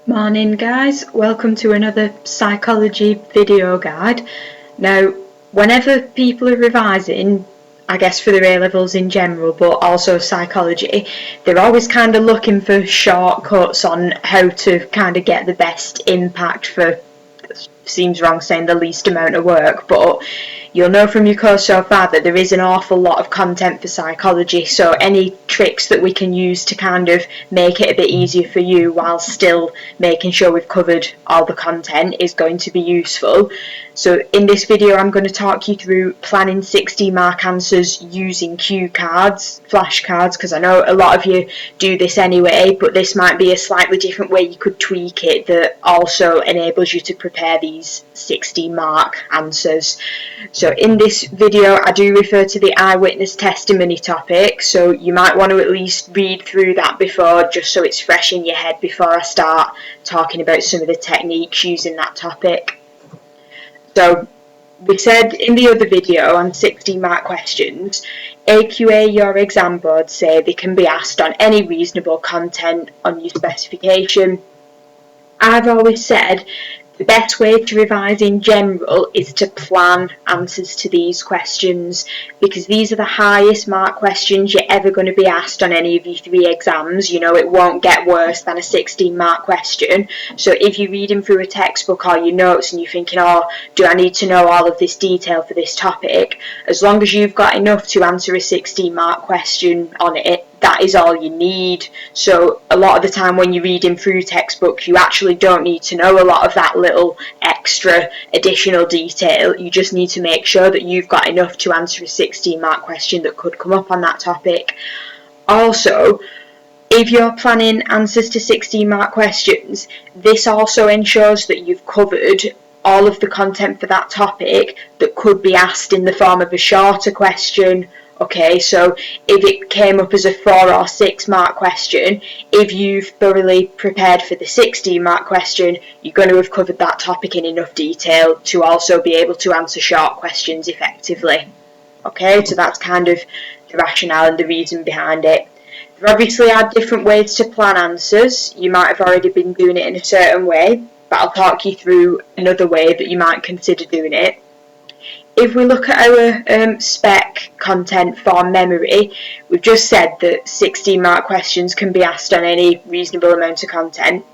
Morning guys, welcome to another psychology video guide. Now, whenever people are revising, I guess for their A-levels in general, but also psychology, they're always kind of looking for shortcuts on how to kind of get the best impact for, seems wrong saying the least amount of work, but you'll know from your course so far that there is an awful lot of content for psychology, so any tricks that we can use to kind of make it a bit easier for you while still making sure we've covered all the content is going to be useful. So in this video I'm going to talk you through planning 60 mark answers using cue cards, flashcards, because I know a lot of you do this anyway, but this might be a slightly different way you could tweak it that also enables you to prepare these 60 mark answers. So in this video I do refer to the eyewitness testimony topic, so you might want to at least read through that before, just so it's fresh in your head before I start talking about some of the techniques using that topic. So we said in the other video on 60 mark questions, AQA your exam board say they can be asked on any reasonable content on your specification. I've always said the best way to revise in general is to plan answers to these questions, because these are the highest mark questions you're ever going to be asked on any of your 3 exams. You know, it won't get worse than a 16 mark question. So if you're reading through a textbook or your notes and you're thinking, oh, do I need to know all of this detail for this topic? As long as you've got enough to answer a 16 mark question on it, that is all you need. So a lot of the time when you're reading through textbooks, you actually don't need to know a lot of that little extra additional detail. You just need to make sure that you've got enough to answer a 16 mark question that could come up on that topic. Also, if you're planning answers to 16 mark questions, this also ensures that you've covered all of the content for that topic that could be asked in the form of a shorter question. Okay, so if it came up as a 4 or 6 mark question, if you've thoroughly prepared for the 16 mark question, you're going to have covered that topic in enough detail to also be able to answer short questions effectively. Okay, so that's kind of the rationale and the reason behind it. There obviously are different ways to plan answers. You might have already been doing it in a certain way, but I'll talk you through another way that you might consider doing it. If we look at our spec content for memory, we've just said that 16 mark questions can be asked on any reasonable amount of content.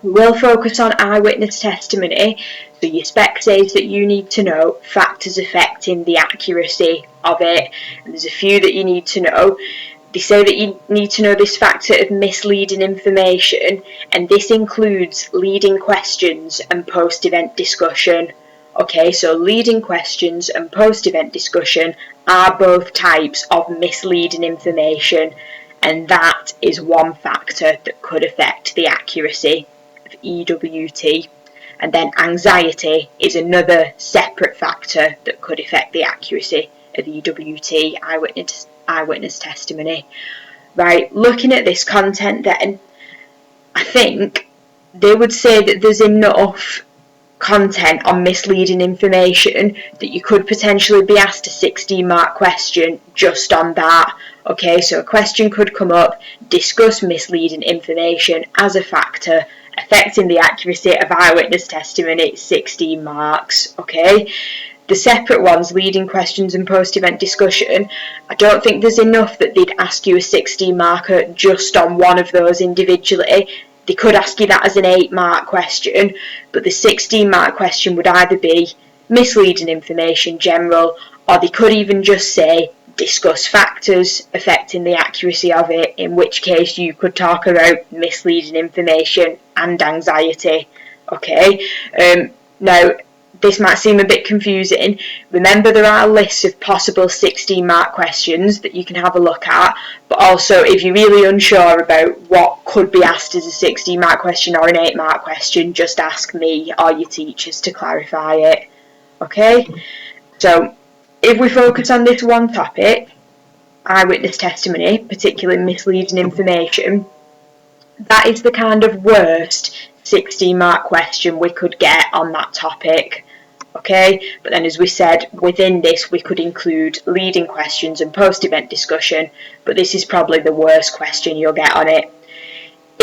We will focus on eyewitness testimony, so your spec says that you need to know factors affecting the accuracy of it, and there's a few that you need to know. They say that you need to know this factor of misleading information, and this includes leading questions and post-event discussion. Okay, so leading questions and post-event discussion are both types of misleading information, and that is one factor that could affect the accuracy of EWT. And then anxiety is another separate factor that could affect the accuracy of EWT, eyewitness testimony. Right, looking at this content then, I think they would say that there's enough content on misleading information that you could potentially be asked a 16 mark question just on that. Okay, so a question could come up, discuss misleading information as a factor affecting the accuracy of eyewitness testimony, 16 marks. Okay, the separate ones, leading questions and post-event discussion, I don't think there's enough that they'd ask you a 16 marker just on one of those individually. They could ask you that as an 8 mark question, but the 16 mark question would either be misleading information general, or they could even just say discuss factors affecting the accuracy of it, in which case you could talk about misleading information and anxiety. Okay, now this might seem a bit confusing. Remember, there are lists of possible 16 mark questions that you can have a look at, but also if you're really unsure about what could be asked as a 16 mark question or an 8 mark question, just ask me or your teachers to clarify it. Okay, so if we focus on this one topic, eyewitness testimony, particularly misleading information, that is the kind of worst 16 mark question we could get on that topic. Okay, but then as we said, within this we could include leading questions and post-event discussion, but this is probably the worst question you'll get on it.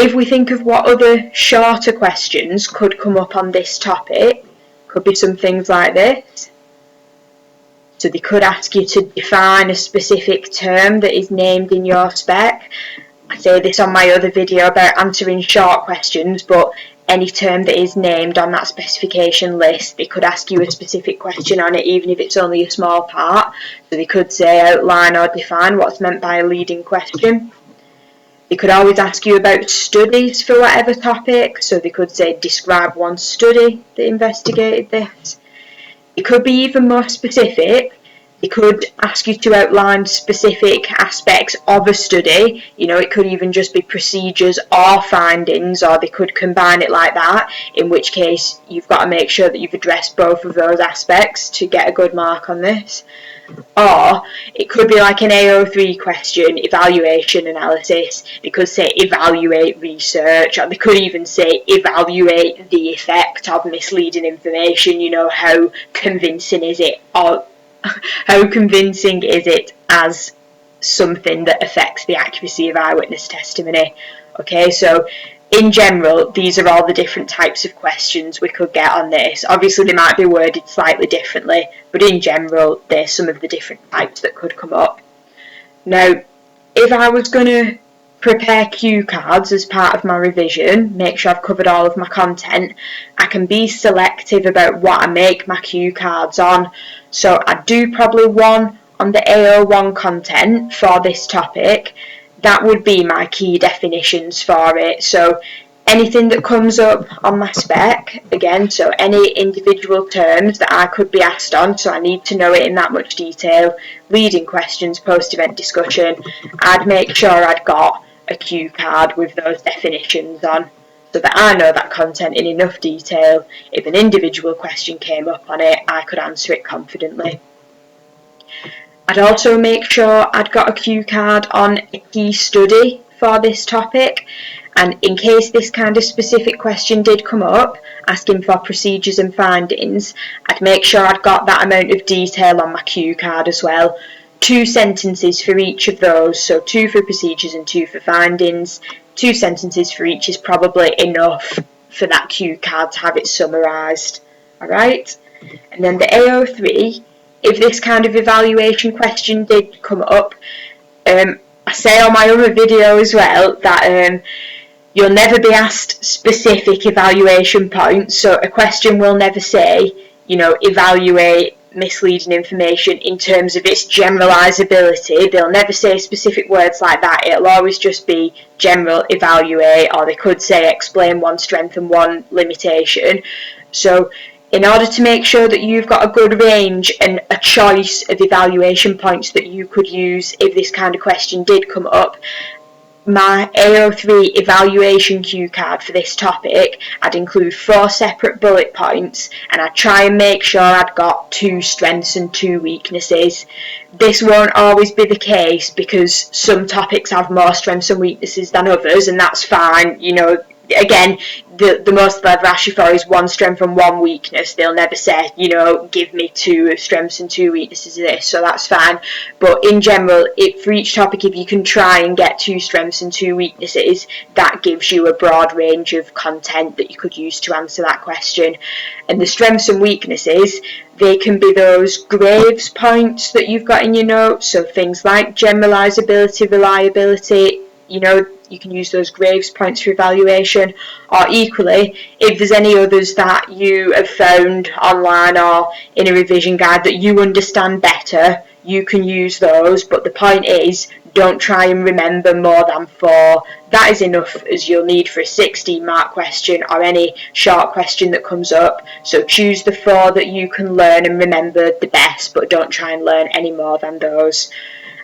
If we think of what other shorter questions could come up on this topic, could be some things like this. So they could ask you to define a specific term that is named in your spec. I say this on my other video about answering short questions, but any term that is named on that specification list, they could ask you a specific question on it, even if it's only a small part. So they could say outline or define what's meant by a leading question. They could always ask you about studies for whatever topic, so they could say describe one study that investigated this. It could be even more specific. They could ask you to outline specific aspects of a study. You know, it could even just be procedures or findings, or they could combine it like that, in which case you've got to make sure that you've addressed both of those aspects to get a good mark on this. Or it could be like an AO3 question, evaluation analysis. They could say evaluate research, or they could even say evaluate the effect of misleading information. You know, how convincing is it, or how convincing is it as something that affects the accuracy of eyewitness testimony? Okay, so in general, these are all the different types of questions we could get on this. Obviously, they might be worded slightly differently, but in general, there's some of the different types that could come up. Now, if I was going to prepare cue cards as part of my revision, make sure I've covered all of my content, I can be selective about what I make my cue cards on. So I do probably one on the AO1 content for this topic. That would be my key definitions for it. So anything that comes up on my spec, again, so any individual terms that I could be asked on, so I need to know it in that much detail, leading questions, post-event discussion, I'd make sure I'd got a cue card with those definitions on, so that I know that content in enough detail. If an individual question came up on it, I could answer it confidently. I'd also make sure I'd got a cue card on a key study for this topic, and in case this kind of specific question did come up, asking for procedures and findings, I'd make sure I'd got that amount of detail on my cue card as well. 2 sentences for each of those, so 2 for procedures and 2 for findings. 2 sentences for each is probably enough for that cue card to have it summarised. Alright, and then the AO3, if this kind of evaluation question did come up, I say on my other video as well that you'll never be asked specific evaluation points, so a question will never say, you know, evaluate misleading information in terms of its generalisability. They'll never say specific words like that. It'll always just be general evaluate, or they could say explain one strength and one limitation. So in order to make sure that you've got a good range and a choice of evaluation points that you could use if this kind of question did come up, my AO3 evaluation cue card for this topic, I'd include 4 separate bullet points, and I'd try and make sure I'd got 2 strengths and 2 weaknesses. This won't always be the case because some topics have more strengths and weaknesses than others, and that's fine. You know, again, the most they'll ask you for is 1 strength and 1 weakness. They'll never say, you know, give me 2 strengths and 2 weaknesses of this, so that's fine. But in general, for each topic, if you can try and get 2 strengths and 2 weaknesses, that gives you a broad range of content that you could use to answer that question. And the strengths and weaknesses, they can be those Graves points that you've got in your notes, so things like generalisability, reliability, you know, you can use those Graves points for evaluation, or equally, if there's any others that you have found online or in a revision guide that you understand better, you can use those, but the point is, don't try and remember more than 4. That is enough as you'll need for a 16 mark question or any short question that comes up. So choose the 4 that you can learn and remember the best, but don't try and learn any more than those.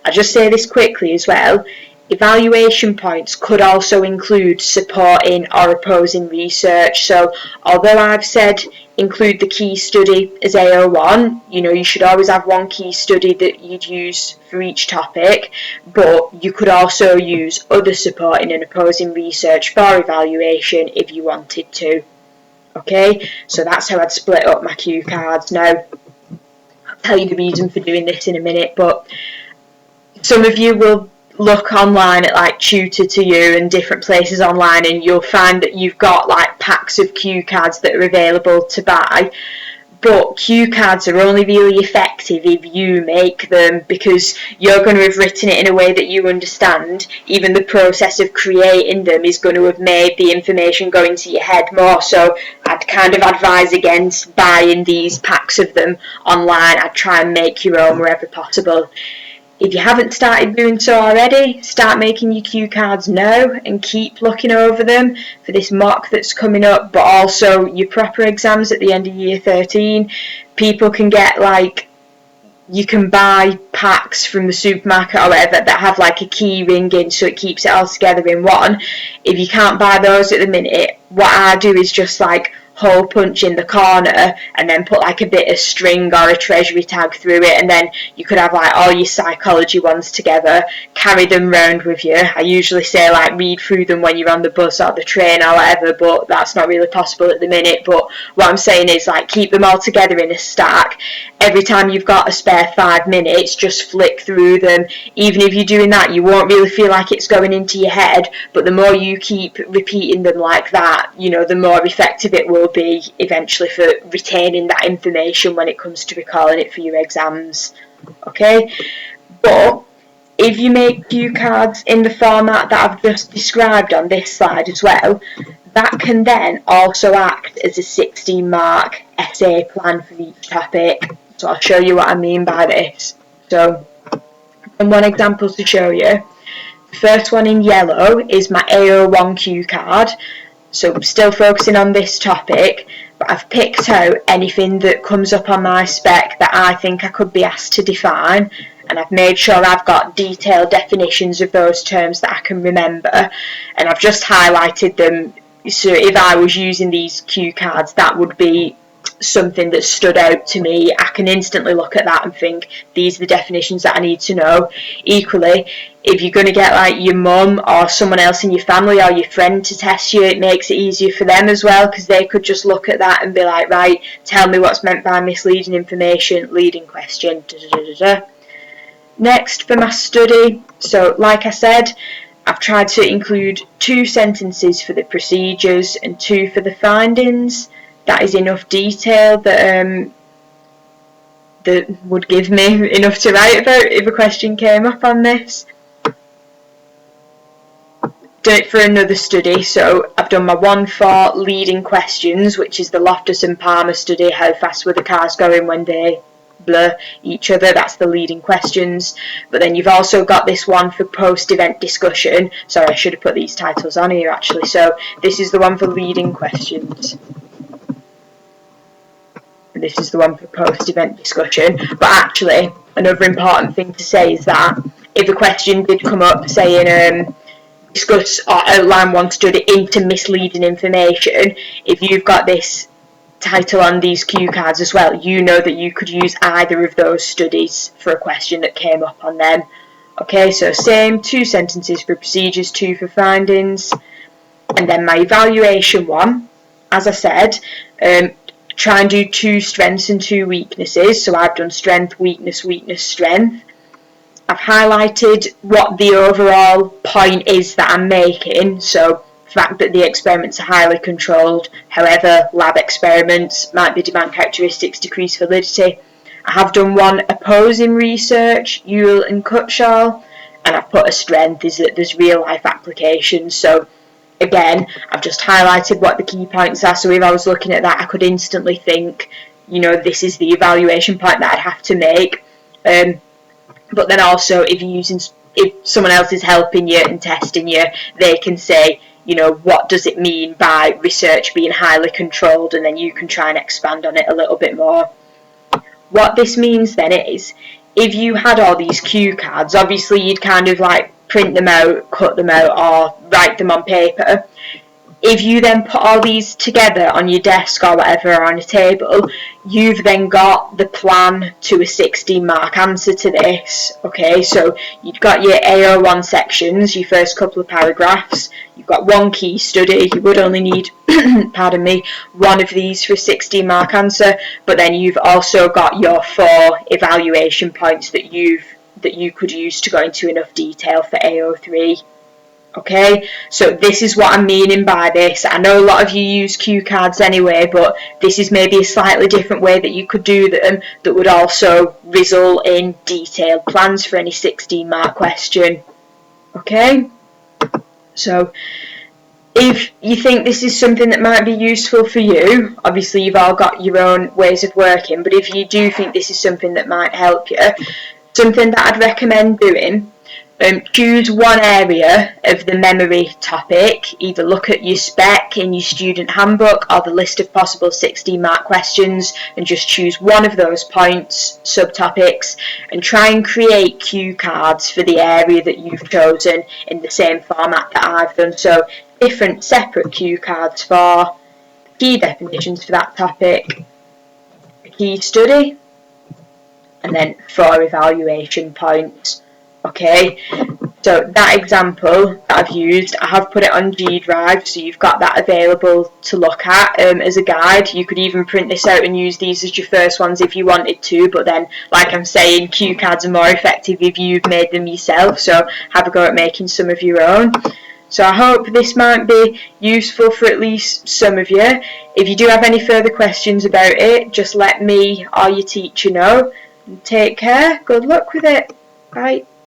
I'll just say this quickly as well. Evaluation points could also include supporting or opposing research. So although I've said include the key study as AO1, you know, you should always have 1 key study that you'd use for each topic, but you could also use other supporting and opposing research for evaluation if you wanted to. Okay, so that's how I'd split up my cue cards. Now, I'll tell you the reason for doing this in a minute, but some of you will look online at like Tutor to You and different places online, and you'll find that you've got like packs of cue cards that are available to buy. But cue cards are only really effective if you make them, because you're going to have written it in a way that you understand. Even the process of creating them is going to have made the information go into your head more. So I'd kind of advise against buying these packs of them online. I'd try and make your own wherever possible. If you haven't started doing so already, start making your cue cards now and keep looking over them for this mock that's coming up, but also your proper exams at the end of year 13. People can get like, you can buy packs from the supermarket or whatever that have like a key ring in, so it keeps it all together in one. If you can't buy those at the minute, what I do is just like hole punch in the corner and then put like a bit of string or a treasury tag through it, and then you could have like all your psychology ones together, carry them round with you. I usually say like read through them when you're on the bus or the train or whatever, but that's not really possible at the minute. But what I'm saying is like keep them all together in a stack. Every time you've got a spare 5 minutes, just flick through them. Even if you're doing that, you won't really feel like it's going into your head, but the more you keep repeating them like that, you know, the more effective it will be eventually for retaining that information when it comes to recalling it for your exams. Okay, but if you make cue cards in the format that I've just described on this slide as well, that can then also act as a 16-mark essay plan for each topic. So I'll show you what I mean by this. So, and one example to show you. The first one in yellow is my AO1 cue card. So I'm still focusing on this topic, but I've picked out anything that comes up on my spec that I think I could be asked to define, and I've made sure I've got detailed definitions of those terms that I can remember, and I've just highlighted them. So if I was using these cue cards, that would be something that stood out to me. I can instantly look at that and think these are the definitions that I need to know. Equally, if you're going to get like your mum or someone else in your family or your friend to test you, it makes it easier for them as well, because they could just look at that and be like, right, tell me what's meant by misleading information, leading question, da, da, da, da, da. Next, for my study, so like I said, I've tried to include 2 sentences for the procedures and 2 for the findings. That is enough detail that that would give me enough to write about if a question came up on this. Done it for another study, so I've done my 1 for leading questions, which is the Loftus and Palmer study, how fast were the cars going when they blur each other. That's the leading questions. But then you've also got this one for post-event discussion. Sorry, I should have put these titles on here actually. So this is the one for leading questions. This is the one for post-event discussion. But actually, another important thing to say is that if a question did come up saying discuss or outline one study into misleading information, if you've got this title on these cue cards as well, you know that you could use either of those studies for a question that came up on them. Okay, so same 2 sentences for procedures, 2 for findings. And then my evaluation one, as I said, try and do 2 strengths and 2 weaknesses. So I've done strength, weakness, weakness, strength. I've highlighted what the overall point is that I'm making. So the fact that the experiments are highly controlled, however lab experiments might be demand characteristics decrease validity. I have done 1 opposing research, Ewell and Cutshall, and I've put a strength is that there's real life applications. So again, I've just highlighted what the key points are, so if I was looking at that, I could instantly think, you know, this is the evaluation point that I'd have to make. But then also, if someone else is helping you and testing you, they can say, you know, what does it mean by research being highly controlled, and then you can try and expand on it a little bit more. What this means then is, if you had all these cue cards, obviously you'd kind of like print them out, cut them out, or write them on paper. If you then put all these together on your desk or whatever, or on a table, you've then got the plan to a 16-mark answer to this. Okay, so you've got your AO1 sections, your first couple of paragraphs, you've got 1 key study, you would only need, pardon me, 1 of these for a 16-mark answer, but then you've also got your 4 evaluation points that you've that you could use to go into enough detail for AO3. Okay, so this is what I'm meaning by this. I know a lot of you use cue cards anyway, but this is maybe a slightly different way that you could do them that would also result in detailed plans for any 16 mark question. Okay, so if you think this is something that might be useful for you, obviously you've all got your own ways of working, but if you do think this is something that might help you, something that I'd recommend doing, choose one area of the memory topic, either look at your spec in your student handbook or the list of possible 16 mark questions and just choose one of those points, subtopics, and try and create cue cards for the area that you've chosen in the same format that I've done. So different separate cue cards for key definitions for that topic, a key study, and then 4 evaluation points. Okay, so that example that I've used, I have put it on G Drive, so you've got that available to look at as a guide. You could even print this out and use these as your first ones if you wanted to, but then, like I'm saying, cue cards are more effective if you've made them yourself, so have a go at making some of your own. So I hope this might be useful for at least some of you. If you do have any further questions about it, just let me or your teacher know. Take care, good luck with it, bye.